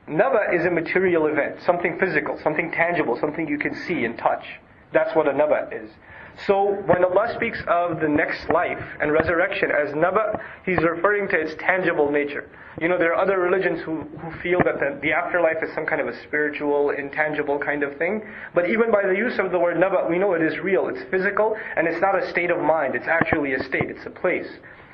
Naba is a material event, something physical, something tangible, something you can see and touch. That's what a Naba is. So when Allah speaks of the next life and resurrection as Naba, He's referring to its tangible nature. There are other religions who feel that the afterlife is some kind of a spiritual, intangible kind of thing. But even by the use of the word Naba, we know it is real, it's physical, and it's not a state of mind, it's actually a state, it's a place.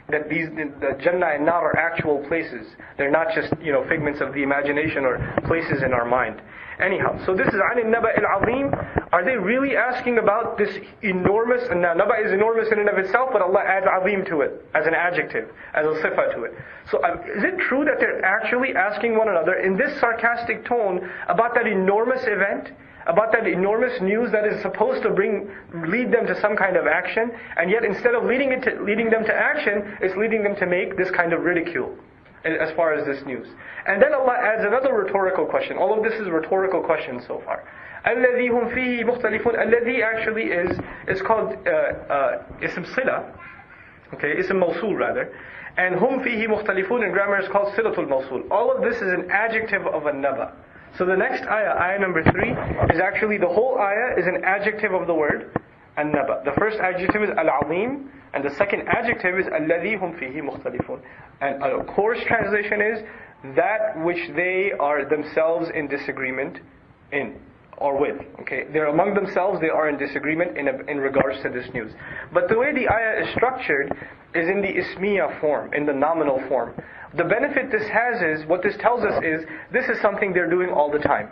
That the Jannah and Nar are actual places. They're not just, figments of the imagination or places in our mind. Anyhow, so this is عَنِ النَّبَإِ الْعَظِيمِ. Are they really asking about this enormous, and now Naba is enormous in and of itself, but Allah adds azim to it, as an adjective, as a sifa to it. So is it true that they're actually asking one another in this sarcastic tone about that enormous event? About that enormous news that is supposed to lead them to some kind of action, and yet instead of leading them to action, it's leading them to make this kind of ridicule as far as this news. And then Allah adds another rhetorical question. All of this is rhetorical questions so far. الَّذِي هُمْ فِيهِ مُخْتَلِفُونَ. الَّذِي actually is called ism sila, okay, ism mawsul rather, and hum fihi mukhtalifun in grammar is called silatul mawsul. All of this is an adjective of a naba. So the next ayah number 3, is actually the whole ayah is an adjective of the word an-naba. The first adjective is al-azim, and the second adjective is alladhi hum fihi mukhtalifun. And a coarse translation is that which they are themselves in disagreement in or with. Okay, they're among themselves, they are in disagreement in regards to this news. But the way the ayah is structured is in the ismiya form, in the nominal form. The benefit this has is, what this tells us is, this is something they're doing all the time.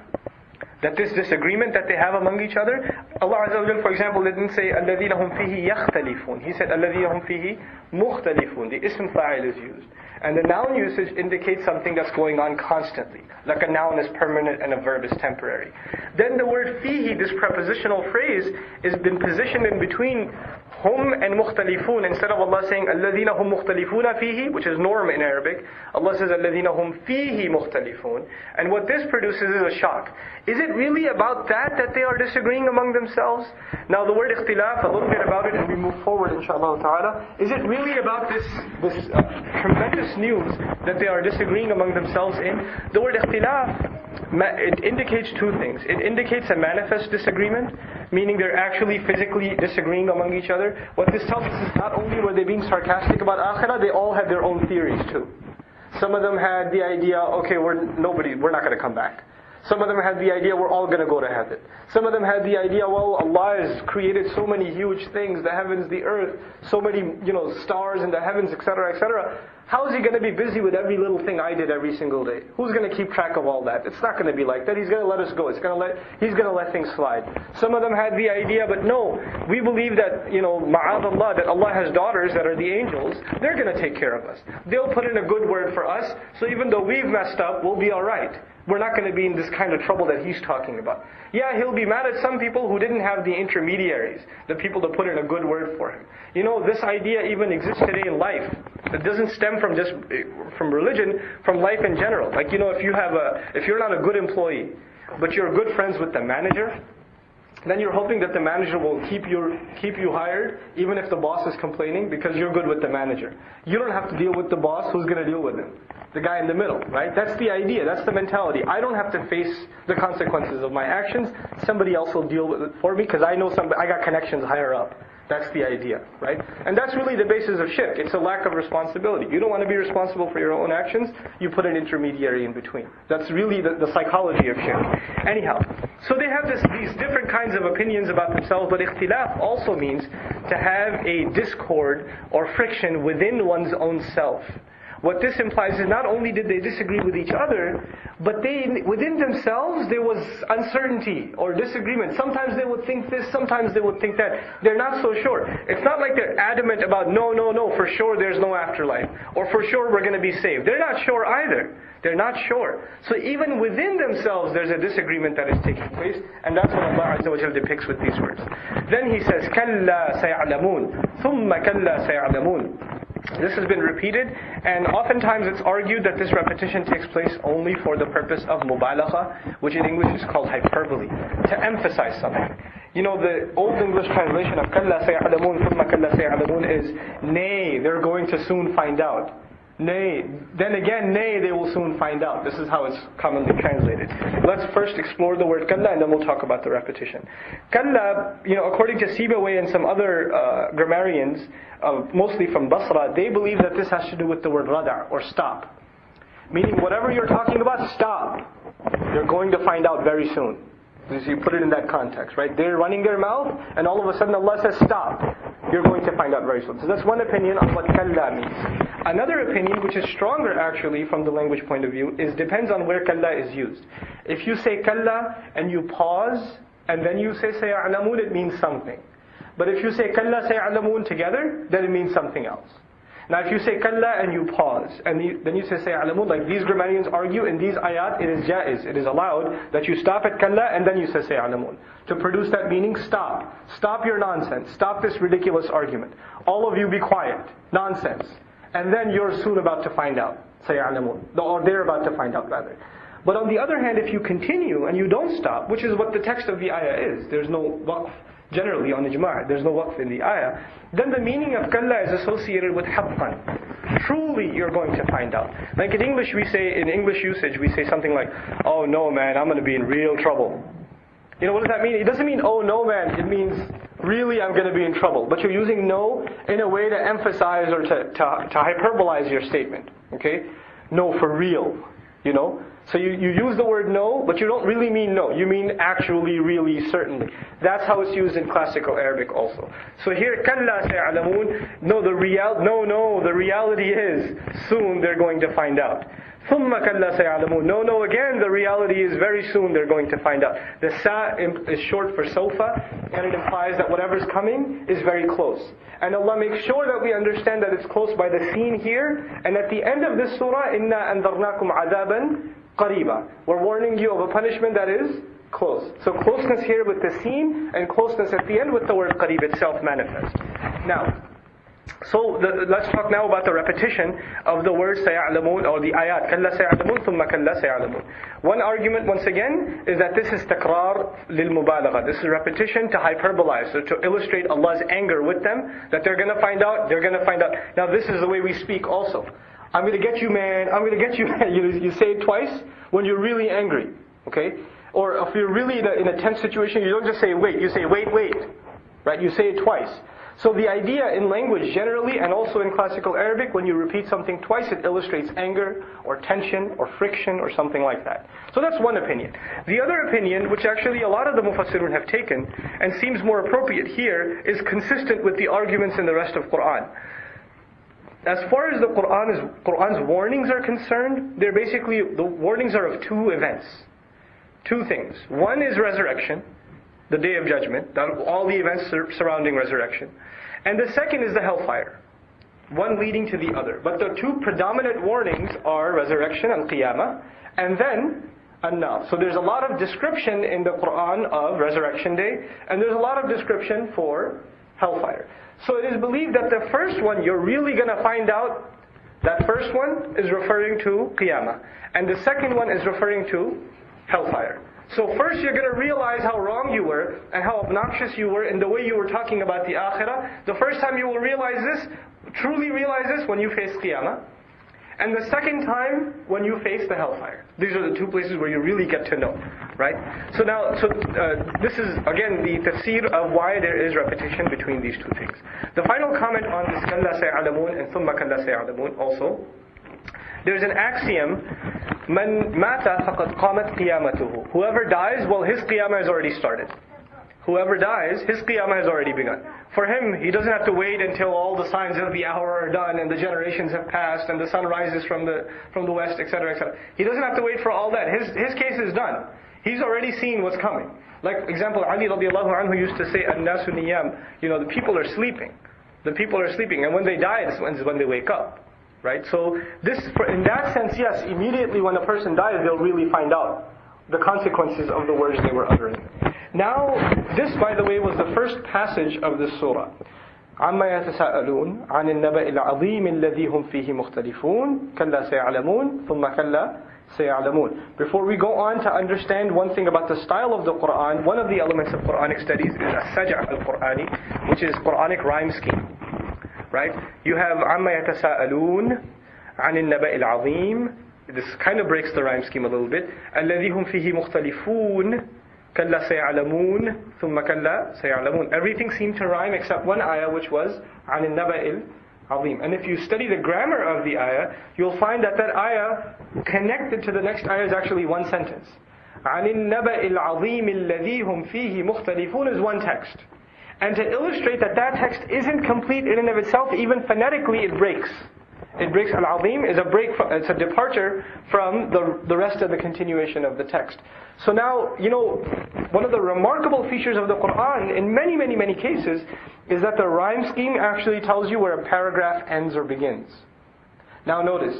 That this disagreement that they have among each other, Allah Azza wa Jal, for example, didn't say الَّذِينَ هُمْ فِيهِ يَخْتَلِفُونَ. He said الَّذِينَ هُمْ فِيهِ مُخْتَلِفُونَ. The ism fa'il is used. And the noun usage indicates something that's going on constantly. Like a noun is permanent and a verb is temporary. Then the word fihi, this prepositional phrase, is been positioned in between hum and mukhtalifun. Instead of Allah saying الَّذِينَ هُمْ مُخْتَلِفُونَ فِيهِ, which is norm in Arabic, Allah says الَّذِينَ هُمْ فِيهِ مُخْتَلِفُونَ. And what this produces is a shock. Is it really about that they are disagreeing among themselves? Now the word ikhtilaf, a little bit about it and we move forward inshaAllah ta'ala. Is it really about this tremendous news that they are disagreeing among themselves in? The word ikhtilaf, it indicates two things. It indicates a manifest disagreement, meaning they're actually physically disagreeing among each other. What this tells us is not only were they being sarcastic about akhirah, they all had their own theories too. Some of them had the idea, okay, we're not going to come back. Some of them had the idea we're all going to go to heaven. Some of them had the idea, well, Allah has created so many huge things, the heavens, the earth, so many, stars in the heavens, etc., etc. How is He going to be busy with every little thing I did every single day? Who's going to keep track of all that? It's not going to be like that. He's going to let us go. He's going to let things slide. Some of them had the idea, but no, we believe that, ma'adallah, that Allah has daughters that are the angels. They're going to take care of us. They'll put in a good word for us, so even though we've messed up, we'll be alright. We're not going to be in this kind of trouble that he's talking about. Yeah, he'll be mad at some people who didn't have the intermediaries, the people to put in a good word for him. This idea even exists today in life. It doesn't stem from just from religion, from life in general. Like, if you're not a good employee, but you're good friends with the manager, then you're hoping that the manager will keep you hired, even if the boss is complaining, because you're good with the manager. You don't have to deal with the boss. Who's going to deal with him? The guy in the middle, right? That's the idea. That's the mentality. I don't have to face the consequences of my actions. Somebody else will deal with it for me because I know I got connections higher up. That's the idea, right? And that's really the basis of shirk. It's a lack of responsibility. You don't want to be responsible for your own actions. You put an intermediary in between. That's really the psychology of shirk. Anyhow, so they have these different kinds of opinions about themselves, but ikhtilaf also means to have a discord or friction within one's own self. What this implies is not only did they disagree with each other, but within themselves there was uncertainty or disagreement. Sometimes they would think this, sometimes they would think that. They're not so sure. It's not like they're adamant about no, for sure there's no afterlife, or for sure we're going to be saved. They're not sure either. They're not sure. So even within themselves there's a disagreement that is taking place, and that's what Allah Azza wa Jalla depicts with these words. Then He says, كَلَّا سَيَعْلَمُونَ ثُمَّ كَلَّا سَيَعْلَمُونَ. This has been repeated, and oftentimes it's argued that this repetition takes place only for the purpose of mubalagha, which in English is called hyperbole, to emphasize something. The Old English translation of كَلَّا سَيَعْلَمُونَ ثُمَّ كَلَّا سَيَعْلَمُونَ is, nay, they're going to soon find out. Nay. Then again, nay, they will soon find out. This is how it's commonly translated. Let's first explore the word kalla and then we'll talk about the repetition. Kalla, according to Sibawayh and some other grammarians, mostly from Basra, they believe that this has to do with the word rada' or stop. Meaning whatever you're talking about, stop. You're going to find out very soon. So you put it in that context, right? They're running their mouth and all of a sudden Allah says stop. You're going to find out very soon. So that's one opinion on what kalla means. Another opinion, which is stronger actually from the language point of view, depends on where kalla is used. If you say kalla and you pause and then you say saya'lamun, it means something. But if you say kalla saya'lamun together, then it means something else. Now if you say kalla and you pause and then you say saya'lamun, like these grammarians argue in these ayat, it is jaiz, it is allowed that you stop at kalla and then you say saya'lamun. To produce that meaning, stop. Stop your nonsense. Stop this ridiculous argument. All of you be quiet. Nonsense. And then you're soon about to find out. Saya'lamun. Or they're about to find out rather. But on the other hand, if you continue and you don't stop, which is what the text of the ayah is, there's no waqf. Generally on ijma', there's no waqf in the ayah, then the meaning of kalla is associated with haqqan. Truly you're going to find out. Like in English usage, we say something like, oh no man, I'm going to be in real trouble. What does that mean? It doesn't mean, oh no man, it means really I'm going to be in trouble. But you're using no in a way to emphasize or to hyperbolize your statement. Okay? No, for real. So you use the word no, but you don't really mean no. You mean actually, really, certainly. That's how it's used in classical Arabic also. So here, kalla say'alamun, the reality is, soon they're going to find out. Thumma kalla say'alamun, no, again, the reality is very soon they're going to find out. The sa is short for sofa, and it implies that whatever's coming is very close. And Allah makes sure that we understand that it's close by the scene here, and at the end of this surah, inna anzarnakum adaban qariba. We're warning you of a punishment that is close. So closeness here with the scene and closeness at the end with the word qarib itself manifest. Now, let's talk now about the repetition of the word saya'lamun or the ayat. Kalla saya'lamun, thumma kalla saya'lamun. One argument once again is that this is takrar lil mubalagha. This is repetition to hyperbolize, so to illustrate Allah's anger with them, that they're going to find out, Now this is the way we speak also. I'm going to get you, man. I'm going to get you, man. You say it twice when you're really angry. Okay? Or if you're really in a tense situation, you don't just say wait. You say wait. Right? You say it twice. So the idea in language generally, and also in classical Arabic, when you repeat something twice, it illustrates anger, or tension, or friction, or something like that. So that's one opinion. The other opinion, which actually a lot of the Mufassirun have taken, and seems more appropriate here, is consistent with the arguments in the rest of Qur'an. As far as the Qur'an's warnings are concerned, the warnings are of two events. Two things. One is resurrection, the Day of Judgment, all the events surrounding resurrection. And the second is the hellfire, one leading to the other. But the two predominant warnings are resurrection and qiyamah, and then an-nar. So there's a lot of description in the Qur'an of resurrection day, and there's a lot of description for hellfire. So it is believed that the first one, you're really going to find out, that first one is referring to qiyamah, and the second one is referring to hellfire. So first you're going to realize how wrong you were and how obnoxious you were in the way you were talking about the akhirah. The first time you will truly realize this, when you face qiyamah. And the second time, when you face the hellfire. These are the two places where you really get to know. Right? So this is again the tafsir of why there is repetition between these two things. The final comment on this kalla say'alamun and thumma kalla say'alamun also. There's an axiom, man mata faqad qamat qiyamatuhu. Whoever dies, well, his qiyamah has already started. Whoever dies, his qiyamah has already begun. For him, he doesn't have to wait until all the signs of the hour are done and the generations have passed and the sun rises from the west, etc., etc. He doesn't have to wait for all that. His case is done. He's already seen what's coming. Like example, Ali radiallahu anhu used to say, "An-nasu niyam." The people are sleeping. The people are sleeping, and when they die, this is when they wake up. Right? So in that sense, yes, immediately when a person dies, they'll really find out the consequences of the words they were uttering. Now, this, by the way, was the first passage of this surah. عَمَّا يَتَسَاءَلُونَ عَنِ النَّبَإِ الْعَظِيمِ الَّذِي هُمْ فِيهِ مُخْتَلِفُونَ كَلَّا سَيَعْلَمُونَ ثُمَّ كَلَّا سَيَعْلَمُونَ. Before we go on to understand one thing about the style of the Qur'an, one of the elements of Quranic studies is as-Saj'a al-Qur'ani, which is Quranic rhyme scheme. Right? You have عَمَّا يَتَسَاءَلُونَ. عن النبأ العظيم. This kind of breaks the rhyme scheme a little bit. الذي هم فيه مختلفون كلا سيعلمون ثم كلا سيعلمون. Everything seemed to rhyme except one ayah, which was عن النبأ العظيم. And if you study the grammar of the ayah, you'll find that that ayah connected to the next ayah is actually one sentence. عن النبأ العظيم الذي هم فيه مختلفون is one text. And to illustrate that that text isn't complete in and of itself, even phonetically it breaks. It breaks. Al-Azim is a break from, it's a departure from the rest of the continuation of the text. So now, one of the remarkable features of the Quran in many, many, many cases is that the rhyme scheme actually tells you where a paragraph ends or begins. Now notice,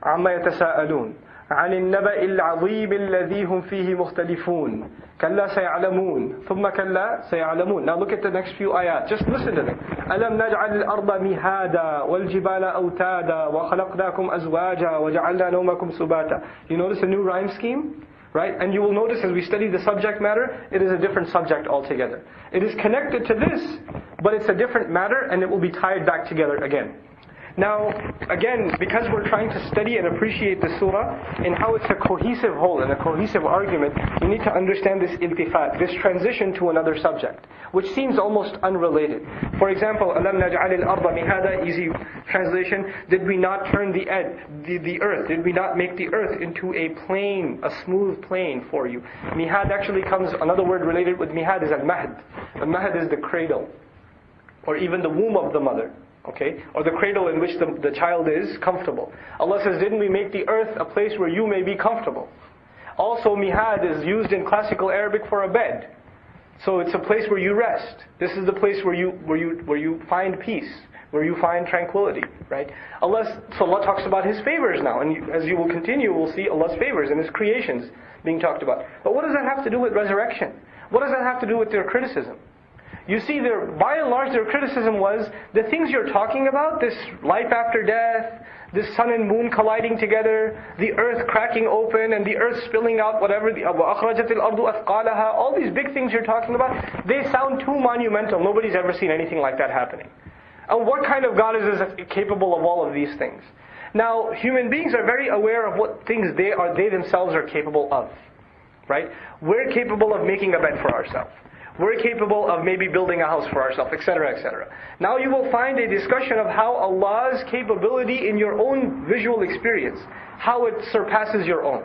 عَمَّا يَتَسَاءَلُونَ عن النبأ العظيم الذي هم فيه مختلفون كلا سيعلمون ثم كلا سيعلمون. Now look at the next few ayat. Just listen to them. ألم نجعل الأرض مهادا والجبال أوتادا وخلقناكم أزواجا وجعلنا نومكم سباتا. You notice a new rhyme scheme? Right? And you will notice as we study the subject matter, it is a different subject altogether. It is connected to this, but it's a different matter, and it will be tied back together again. Now, again, because we're trying to study and appreciate the surah in how it's a cohesive whole and a cohesive argument, you need to understand this iltifat, this transition to another subject, which seems almost unrelated. For example, أَلَمْ نَجْعَلِ الْأَرْضَ مِهَادًا, easy translation, did we not turn the earth, did we not make the earth into a plain, a smooth plain for you? Mihad actually comes, another word related with mihad is al-mahd. Al-mahd is the cradle, or even the womb of the mother. Okay? Or the cradle in which the child is comfortable. Allah says, didn't we make the earth a place where you may be comfortable? Also, mihad is used in classical Arabic for a bed. So it's a place where you rest. This is the place where you find peace, where you find tranquility, right? So Allah talks about His favors now, and as you will continue, we'll see Allah's favors and His creations being talked about. But what does that have to do with resurrection? What does that have to do with their criticism? You see, by and large, their criticism was the things you're talking about, this life after death, this sun and moon colliding together, the earth cracking open and the earth spilling out whatever, وَأَخْرَجَتِ الْأَرْضُ أَثْقَالَهَا, all these big things you're talking about, they sound too monumental. Nobody's ever seen anything like that happening. And what kind of God is this that's capable of all of these things? Now, human beings are very aware of what things they themselves are capable of. Right? We're capable of making a bed for ourselves. We're capable of maybe building a house for ourselves, etc., etc. Now you will find a discussion of how Allah's capability in your own visual experience, how it surpasses your own.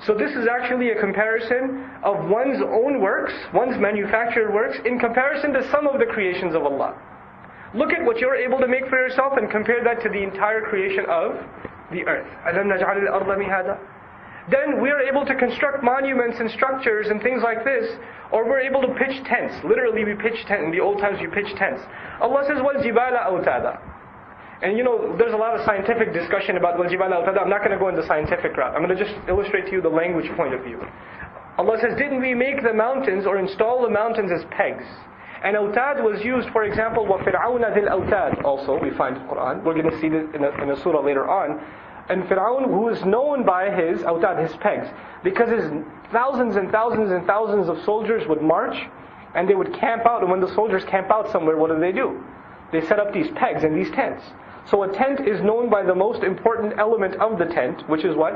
So this is actually a comparison of one's own works, one's manufactured works, in comparison to some of the creations of Allah. Look at what you're able to make for yourself and compare that to the entire creation of the earth. أَلَمْ نَجْعَلِ الْأَرْضَ مِهَادًا. Then we're able to construct monuments and structures and things like this, or we're able to pitch tents. Literally we pitch tents. In the old times we pitch tents. Allah says, وَالْجِبَالَ أَوْتَادًا. And there's a lot of scientific discussion about وَالْجِبَالَ أَوْتَادًا. I'm not going to go into the scientific route. I'm going to just illustrate to you the language point of view. Allah says, didn't we make the mountains or install the mountains as pegs? And awtad was used, for example, وَفِرْعَوْنَ ذِي الْأَوْتَادِ also, we find in the Quran. We're going to see this in a surah later on. And Fir'aun, who is known by his awtad, his pegs, because his thousands and thousands and thousands of soldiers would march, and they would camp out, and when the soldiers camp out somewhere, what do? They set up these pegs and these tents. So a tent is known by the most important element of the tent, which is what?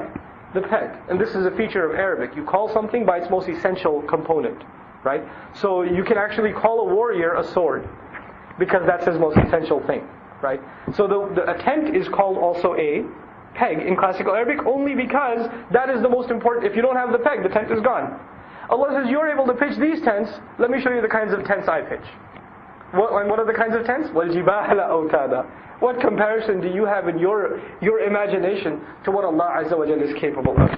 The peg. And this is a feature of Arabic. You call something by its most essential component, right? So you can actually call a warrior a sword, because that's his most essential thing, right? So a tent is called also a peg in classical Arabic only because that is the most important. If you don't have the peg, the tent is gone. Allah says, you're able to pitch these tents. Let me show you the kinds of tents I pitch. What are the kinds of tents? وَالْجِبَالَ أَوْتَادًا. What comparison do you have in your imagination to what Allah Azza wa Jalla is capable of?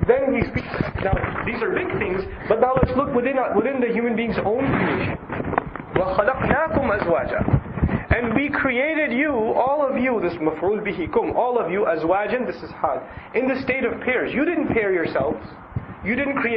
Then we speak. Now, these are big things, but now let's look within the human being's own creation. وَخَلَقْنَاكُمْ أَزْوَاجًا. And we created you, all of you, this maf'ul bihi kum, all of you, azwajan, this is hal, in the state of pairs. You didn't pair yourselves. You didn't create